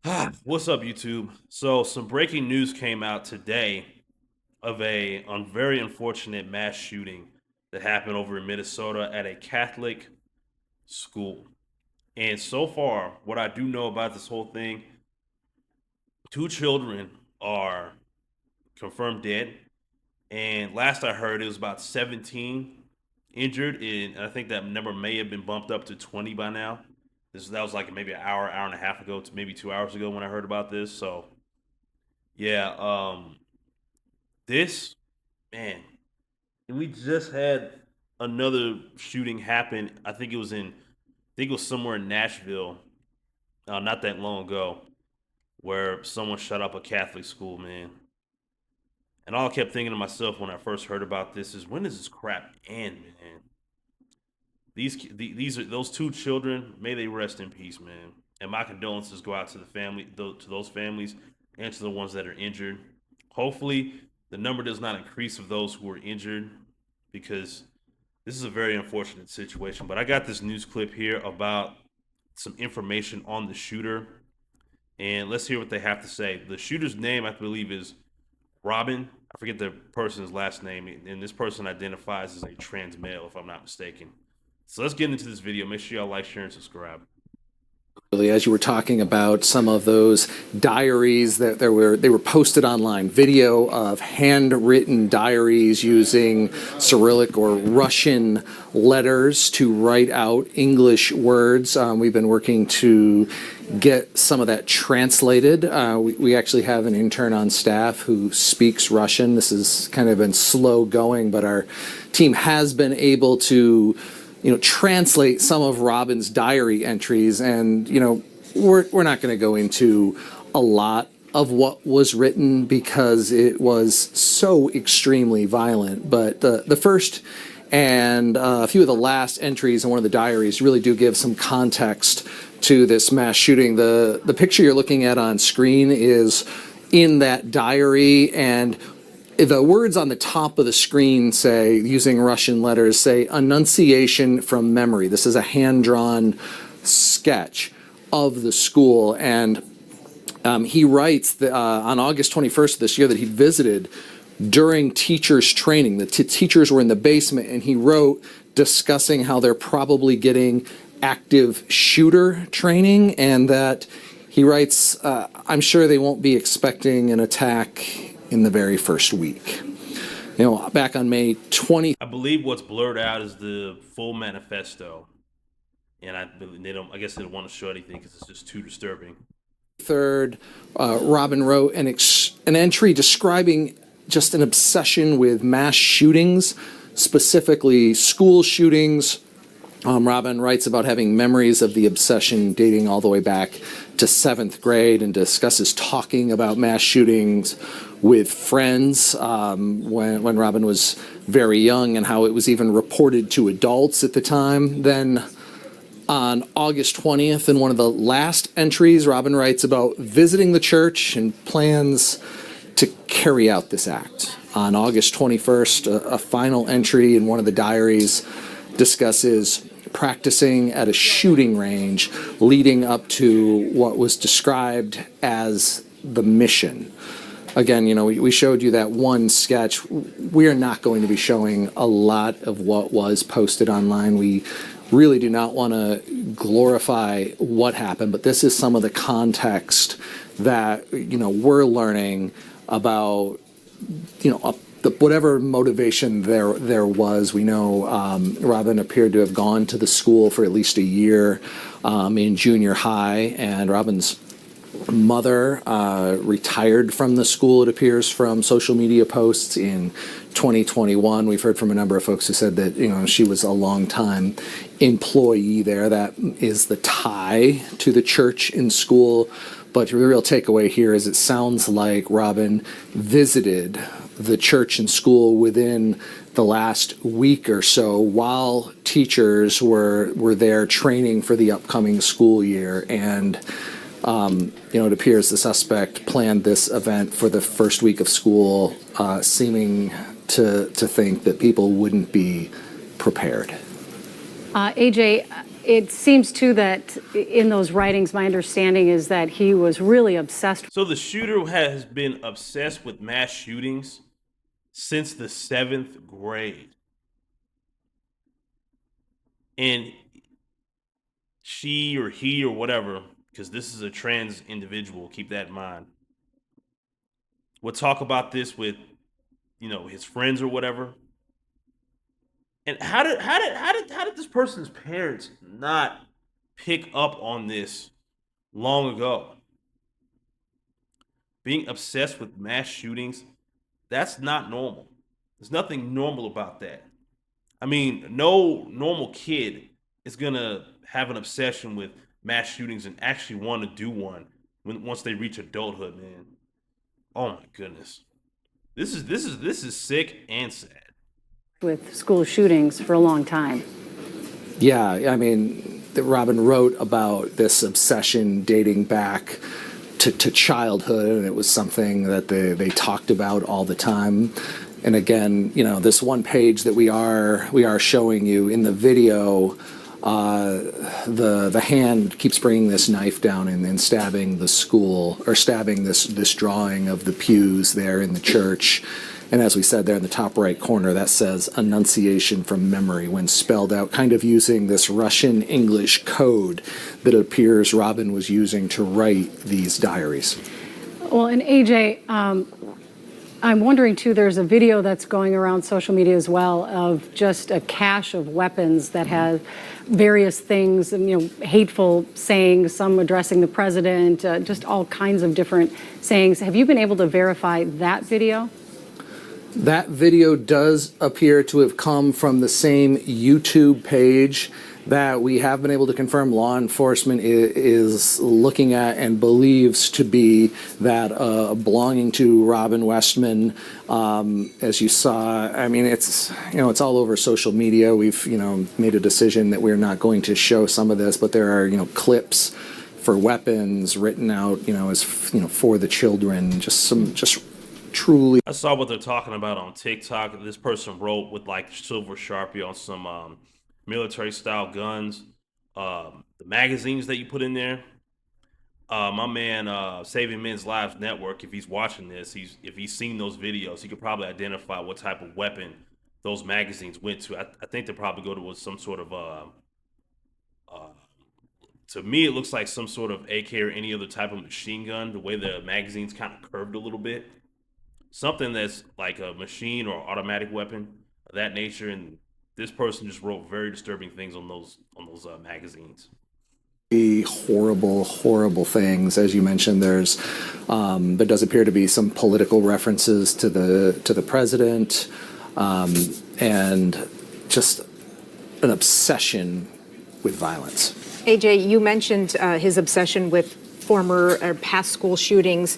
What's up, YouTube? So, some breaking news came out today of a very unfortunate mass shooting that happened over in Minnesota at a Catholic school. And so far, what I do know about this whole thing, two children are confirmed dead. And last I heard, it was about 17 injured. And I think that number may have been bumped up to 20 by now. That was like maybe an hour and a half ago, to maybe 2 hours ago when I heard about this. So, yeah, this man, and we just had another shooting happen. I think it was somewhere in Nashville, not that long ago, where someone shut up a Catholic school, man. And all I kept thinking to myself when I first heard about this is, when does this crap end, man? These are those two children. May they rest in peace, man. And my condolences go out to the family, to those families, and to the ones that are injured. Hopefully, the number does not increase of those who are injured, because this is a very unfortunate situation. But I got this news clip here about some information on the shooter, and let's hear what they have to say. The shooter's name, I believe, is Robin. I forget the person's last name, and this person identifies as a trans male, if I'm not mistaken. So let's get into this video. Make sure y'all like, share, and subscribe. As you were talking about some of those diaries that they were posted online, video of handwritten diaries using Cyrillic or Russian letters to write out English words. We've been working to get some of that translated. We actually have an intern on staff who speaks Russian. This has kind of been slow going, but our team has been able to translate some of Robin's diary entries. And, we're not going to go into a lot of what was written because it was so extremely violent. But the first and a few of the last entries in one of the diaries really do give some context to this mass shooting. The picture you're looking at on screen is in that diary, and the words on the top of the screen say, using Russian letters, say "Annunciation from Memory." This is a hand-drawn sketch of the school, and he writes that, on August 21st of this year, that he visited during teachers' training. The teachers were in the basement, and he wrote discussing how they're probably getting active shooter training, and that he writes, "I'm sure they won't be expecting an attack in the very first week." Back on May 20th. I believe what's blurred out is the full manifesto, and they don't. I guess they don't want to show anything because it's just too disturbing. 3rd, Robin wrote an entry describing just an obsession with mass shootings, specifically school shootings. Robin writes about having memories of the obsession dating all the way back to 7th grade, and discusses talking about mass shootings with friends when Robin was very young, and how it was even reported to adults at the time. Then on August 20th, in one of the last entries, Robin writes about visiting the church and plans to carry out this act. On August 21st, a final entry in one of the diaries discusses practicing at a shooting range leading up to what was described as the mission. Again, we showed you that one sketch. We are not going to be showing a lot of what was posted online. We really do not want to glorify what happened, but this is some of the context that, we're learning about, whatever motivation there was. We know Robin appeared to have gone to the school for at least a year in junior high, and Robin's mother retired from the school, it appears, from social media posts in 2021. We've heard from a number of folks who said that she was a long-time employee there. That is the tie to the church and school. But the real takeaway here is it sounds like Robin visited the church and school within the last week or so, while teachers were there training for the upcoming school year. And it appears the suspect planned this event for the first week of school, seeming to think that people wouldn't be prepared. AJ, It seems, too, that in those writings, my understanding is that he was really obsessed. So the shooter has been obsessed with mass shootings since the 7th grade. And she or he or whatever, because this is a trans individual, keep that in mind, would talk about this with, his friends or whatever. And how did this person's parents not pick up on this long ago? Being obsessed with mass shootings, that's not normal. There's nothing normal about that. I mean, no normal kid is gonna have an obsession with mass shootings and actually want to do one once they reach adulthood, man. Oh my goodness. This is sick and sad. With school shootings for a long time. Yeah, I mean, Robin wrote about this obsession dating back to childhood, and it was something that they talked about all the time. And again, this one page that we are showing you in the video, the hand keeps bringing this knife down and stabbing the school, or stabbing this drawing of the pews there in the church. And as we said there in the top right corner, that says "Annunciation from Memory" when spelled out, kind of using this Russian English code that it appears Robin was using to write these diaries. Well, and AJ, I'm wondering too, there's a video that's going around social media as well of just a cache of weapons that has various things, hateful sayings, some addressing the president, just all kinds of different sayings. Have you been able to verify that video? That video does appear to have come from the same YouTube page that we have been able to confirm law enforcement is looking at and believes to be that belonging to Robin Westman. As you saw, I mean, it's all over social media. We've made a decision that we're not going to show some of this, but there are clips for weapons written out as for the children. Just truly. I saw what they're talking about on TikTok. This person wrote with like silver Sharpie on some military style guns. The magazines that you put in there. My man, Saving Men's Lives Network, if he's watching this, if he's seen those videos, he could probably identify what type of weapon those magazines went to. I think they probably go to some sort of to me, it looks like some sort of AK or any other type of machine gun. The way the magazine's kind of curved a little bit. Something that's like a machine or automatic weapon of that nature, and this person just wrote very disturbing things on those magazines. Horrible things. As you mentioned, there does appear to be some political references to the president, and just an obsession with violence. AJ, you mentioned his obsession with former or past school shootings.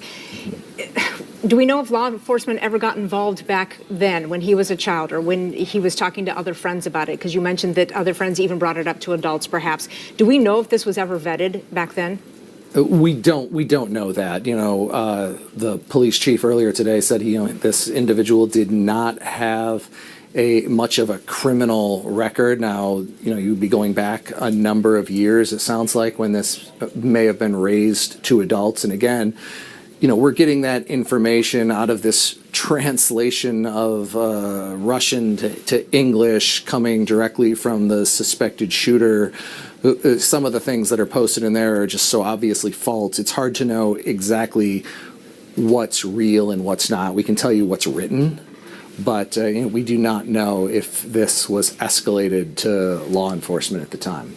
Do we know if law enforcement ever got involved back then when he was a child or when he was talking to other friends about it? Because you mentioned that other friends even brought it up to adults, perhaps. Do we know if this was ever vetted back then? We don't know that. The police chief earlier today said this individual did not have much of a criminal record. Now, you'd be going back a number of years, it sounds like, when this may have been raised to adults. And again, we're getting that information out of this translation of Russian to English coming directly from the suspected shooter. Some of the things that are posted in there are just so obviously false. It's hard to know exactly what's real and what's not. We can tell you what's written, but we do not know if this was escalated to law enforcement at the time.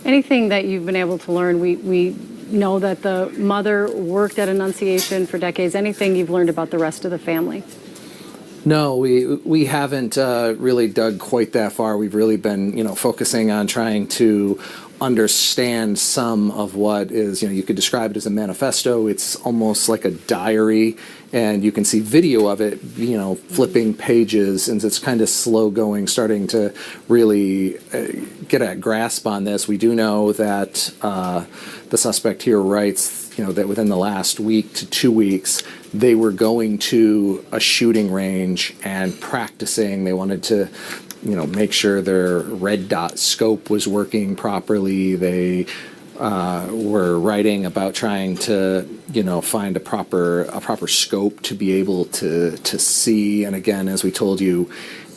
Anything that you've been able to learn, we know that the mother worked at Annunciation for decades. Anything you've learned about the rest of the family? No, we haven't really dug quite that far. We've really been, focusing on trying to understand some of what is, you could describe it as a manifesto. It's almost like a diary, and you can see video of it, flipping pages, and it's kind of slow going, starting to really get a grasp on this. We do know that the suspect here writes, that within the last week to 2 weeks, they were going to a shooting range and practicing. They wanted to make sure their red dot scope was working properly. They were writing about trying to, find a proper scope to be able to see. And again, as we told you,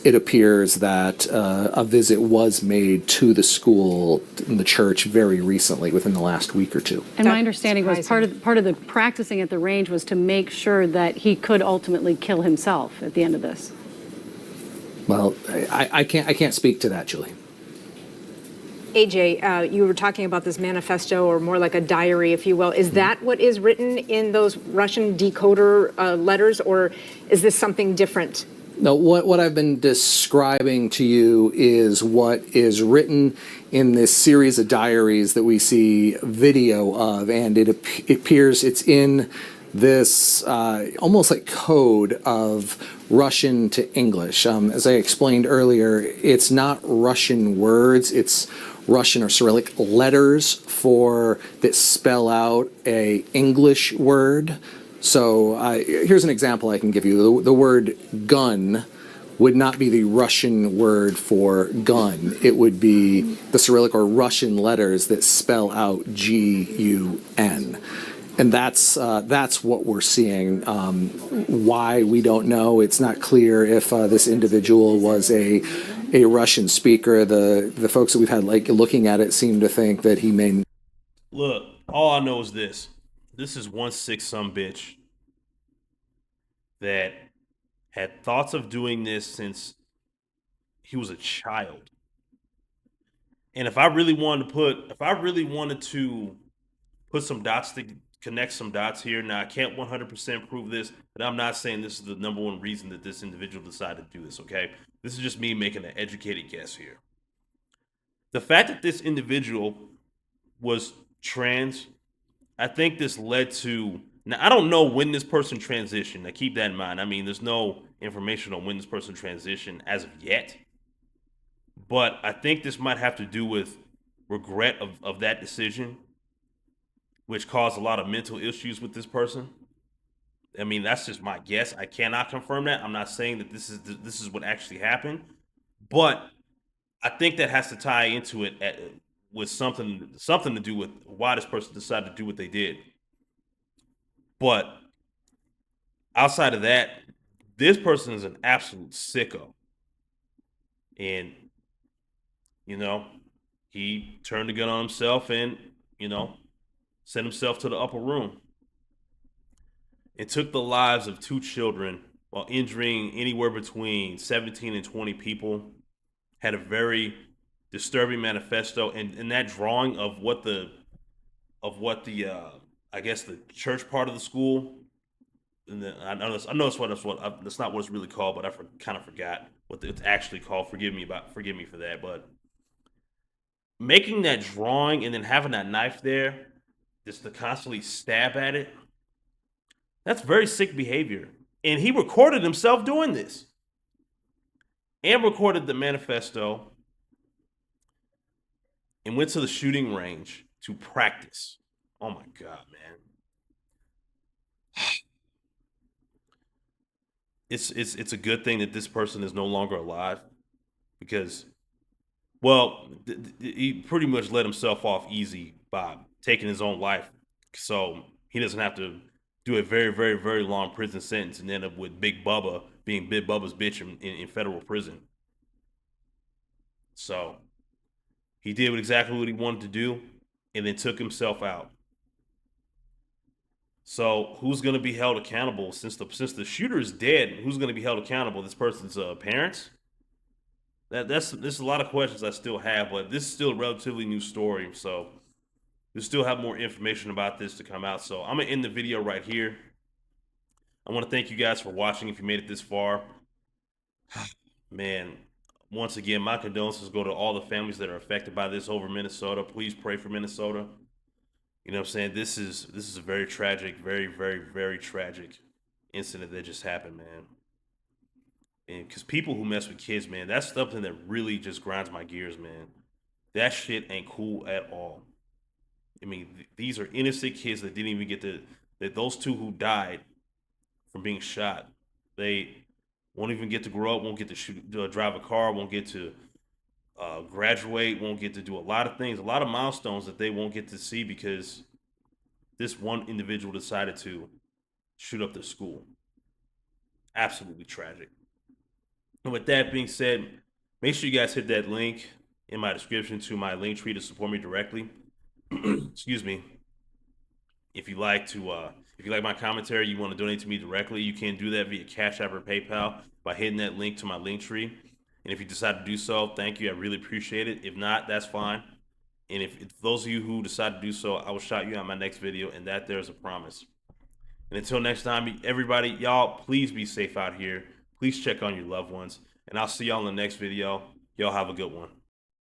it appears that a visit was made to the school and the church very recently, within the last week or two. And my understanding was part of the practicing at the range was to make sure that he could ultimately kill himself at the end of this. Well, I can't speak to that, Julie. AJ, you were talking about this manifesto, or more like a diary, if you will. Is that what is written in those Russian decoder letters, or is this something different? No, what I've been describing to you is what is written in this series of diaries that we see video of, and it appears it's in this almost like code of Russian to English. As I explained earlier, it's not Russian words, it's Russian or Cyrillic letters that spell out a English word. So here's an example I can give you. The word gun would not be the Russian word for gun. It would be the Cyrillic or Russian letters that spell out G-U-N. And that's what we're seeing. Why, we don't know. It's not clear if this individual was a Russian speaker. The folks that we've had looking at it seem to think that he may. Look, all I know is this. This is one sick sumbitch that had thoughts of doing this since he was a child. And if I really wanted to put some dots to connect some dots here. Now, I can't 100% prove this, but I'm not saying this is the number one reason that this individual decided to do this, okay? This is just me making an educated guess here. The fact that this individual was trans, I think this led to. Now, I don't know when this person transitioned. Now, keep that in mind. I mean, there's no information on when this person transitioned as of yet. But I think this might have to do with regret of that decision, which caused a lot of mental issues with this person. I mean, that's just my guess. I cannot confirm that. I'm not saying that this is what actually happened, but I think that has to tie into it with something to do with why this person decided to do what they did. But outside of that, this person is an absolute sicko, and you know, he turned the gun on himself and sent himself to the upper room. It took the lives of 2 children while injuring anywhere between 17 and 20 people. Had a very disturbing manifesto, and that drawing of what the I guess the church part of the school. And I know that's that's not what it's really called, but I kind of forgot what it's actually called. Forgive me for that. But making that drawing and then having that knife there, just to constantly stab at it, that's very sick behavior. And he recorded himself doing this. And recorded the manifesto and went to the shooting range to practice. Oh my God, man. It's a good thing that this person is no longer alive because, well, he pretty much let himself off easy by taking his own life. So he doesn't have to do a very, very, very long prison sentence and end up with Big Bubba being Big Bubba's bitch in federal prison. So he did exactly what he wanted to do and then took himself out. So who's going to be held accountable since the shooter is dead? Who's going to be held accountable? This person's parents? There's a lot of questions I still have, but this is still a relatively new story, so we still have more information about this to come out. So I'm gonna end the video right here. I want to thank you guys for watching. If you made it this far, man, once again, my condolences go to all the families that are affected by this over Minnesota. Please pray for Minnesota. You know what I'm saying? This is a very tragic, very, very, very tragic incident that just happened, man. And because people who mess with kids, man, that's something that really just grinds my gears, man. That shit ain't cool at all. I mean, these are innocent kids that didn't even get to, that those 2 who died from being shot, they won't even get to grow up, won't get to drive a car, won't get to graduate, won't get to do a lot of things, a lot of milestones that they won't get to see because this one individual decided to shoot up their school. Absolutely tragic. And with that being said, make sure you guys hit that link in my description to my link tree to support me directly. Excuse me. If you like my commentary, you want to donate to me directly, you can do that via Cash App or PayPal by hitting that link to my link tree. And if you decide to do so, thank you. I really appreciate it. If not, that's fine. And if those of you who decide to do so, I will shout you out in my next video, and that there's a promise. And until next time, everybody, y'all, please be safe out here. Please check on your loved ones. And I'll see y'all in the next video. Y'all have a good one.